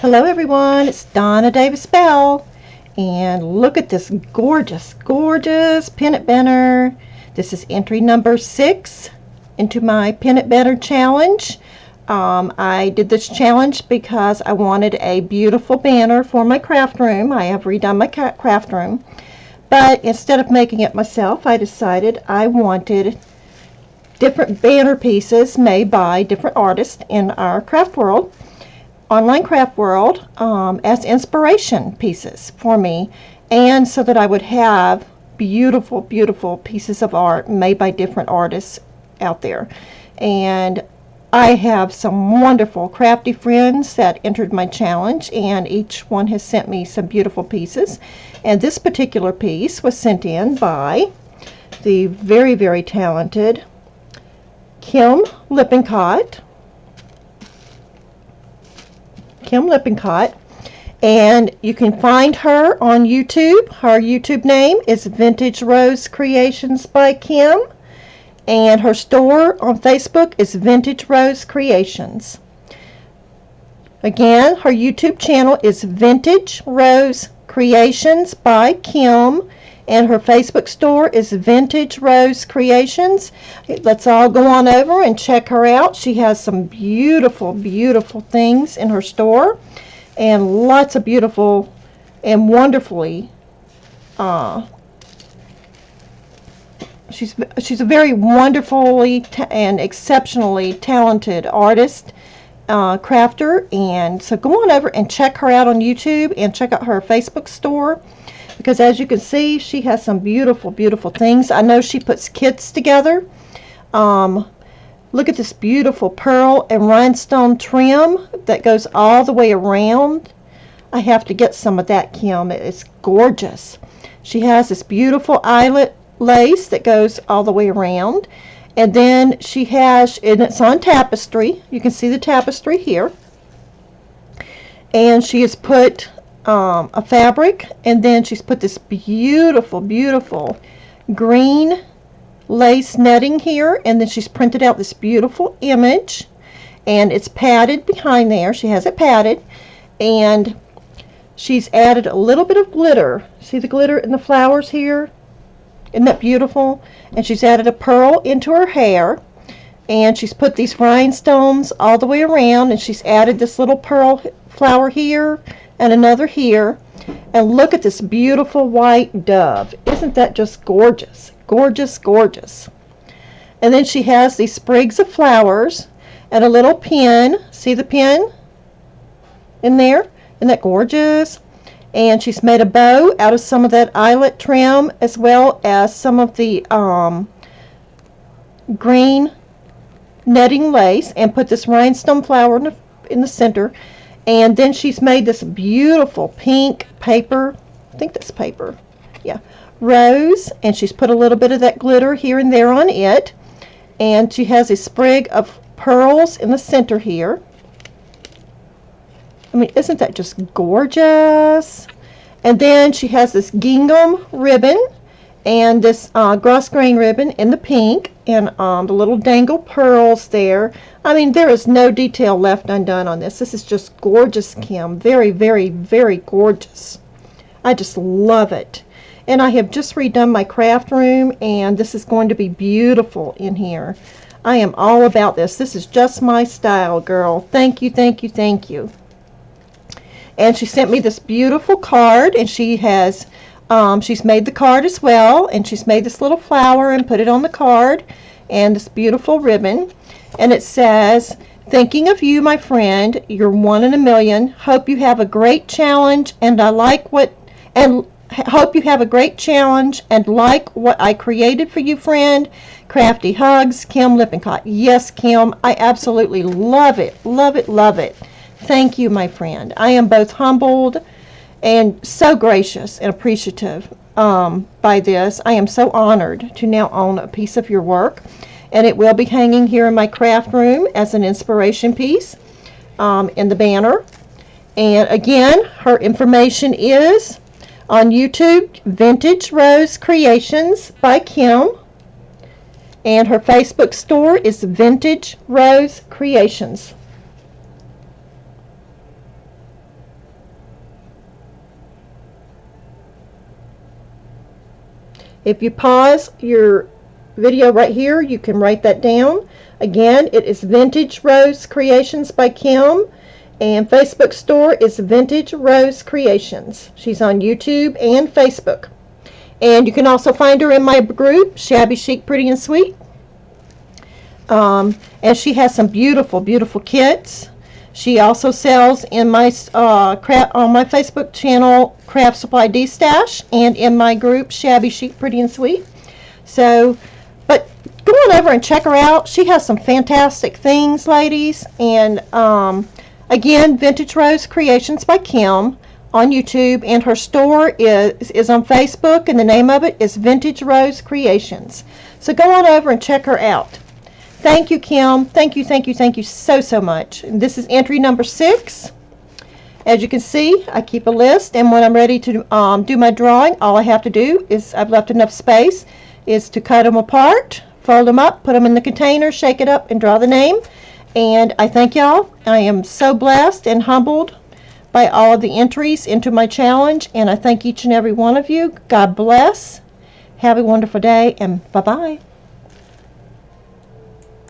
Hello everyone, it's Donna Bell, and look at this gorgeous Pennant banner. This is entry number 6 into my Pennant banner challenge. I did this challenge because I wanted a beautiful banner for my craft room. I have redone my craft room, but instead of making it myself, I decided I wanted different banner pieces made by different artists in our online craft world as inspiration pieces for me, and so that I would have beautiful pieces of art made by different artists out there. And I have some wonderful crafty friends that entered my challenge, and each one has sent me some beautiful pieces. And this particular piece was sent in by the very talented Kim Lippincott. And you can find her on YouTube. Her YouTube name is Vintage Rose Creations by Kim, and her store on Facebook is Vintage Rose Creations. Again, her YouTube channel is Vintage Rose Creations by Kim, and her Facebook store is Vintage Rose Creations. Let's all go on over and check her out. She has some beautiful things in her store, and lots of beautiful and wonderfully she's a very wonderfully and exceptionally talented artist, crafter. And so go on over and check her out on YouTube and check out her Facebook store, because as you can see, she has some beautiful things. I know she puts kits together. Look at this beautiful pearl and rhinestone trim that goes all the way around. I have to get some of that, Kim. It's gorgeous. She has this beautiful eyelet lace that goes all the way around, and then she has, and it's on tapestry. You can see the tapestry here, and she has put a fabric, and then she's put this beautiful green lace netting here, and then she's printed out this beautiful image, and it's padded behind there. She has it padded, and she's added a little bit of glitter. See the glitter in the flowers here? Isn't that beautiful? And she's added a pearl into her hair, and she's put these rhinestones all the way around, and she's added this little pearl flower here and another here. And look at this beautiful white dove. Isn't that just gorgeous? Gorgeous. And then she has these sprigs of flowers and a little pin. See the pin in there? Isn't that gorgeous? And she's made a bow out of some of that eyelet trim, as well as some of the green netting lace, and put this rhinestone flower in the center. And then she's made this beautiful pink paper, I think that's paper, yeah, rose, and she's put a little bit of that glitter here and there on it. And she has a sprig of pearls in the center here. I mean, isn't that just gorgeous? And then she has this gingham ribbon and this grosgrain ribbon in the pink, and the little dangle pearls there. I mean, there is no detail left undone on this. This is just gorgeous, Kim. Very gorgeous. I just love it. And I have just redone my craft room, and this is going to be beautiful in here. I am all about this. This is just my style, girl. Thank you. And she sent me this beautiful card, and she has she's made the card as well, and she's made this little flower and put it on the card, and this beautiful ribbon, and it says, "Thinking of you, my friend, you're one in a million. Hope you have a great challenge, and hope you have a great challenge and like what I created for you, friend. Crafty hugs, Kim Lippincott." Yes, Kim, I absolutely love it. Thank you, my friend. I am both humbled and so gracious and appreciative by this. I am so honored to now own a piece of your work, and it will be hanging here in my craft room as an inspiration piece in the banner. And again, her information is on YouTube, Vintage Rose Creations by Kim, and her Facebook store is Vintage Rose Creations. If you pause your video right here, you can write that down. Again, it is Vintage Rose Creations by Kim, and Facebook store is Vintage Rose Creations. She's on YouTube and Facebook. And you can also find her in my group, Shabby Chic, Pretty and Sweet. And she has some beautiful, beautiful kits. She also sells in my on my Facebook channel, Craft Supply D-Stash, and in my group, Shabby Chic, Pretty and Sweet. So, but go on over and check her out. She has some fantastic things, ladies. And again, Vintage Rose Creations by Kim on YouTube, and her store is on Facebook, and the name of it is Vintage Rose Creations. So go on over and check her out. Thank you, Kim. Thank you, thank you, thank you so, so much. And this is entry number 6. As you can see, I keep a list, and when I'm ready to do my drawing, all I have to do is, I've left enough space, is to cut them apart, fold them up, put them in the container, shake it up, and draw the name. And I thank y'all. I am so blessed and humbled by all of the entries into my challenge, and I thank each and every one of you. God bless. Have a wonderful day, and bye-bye.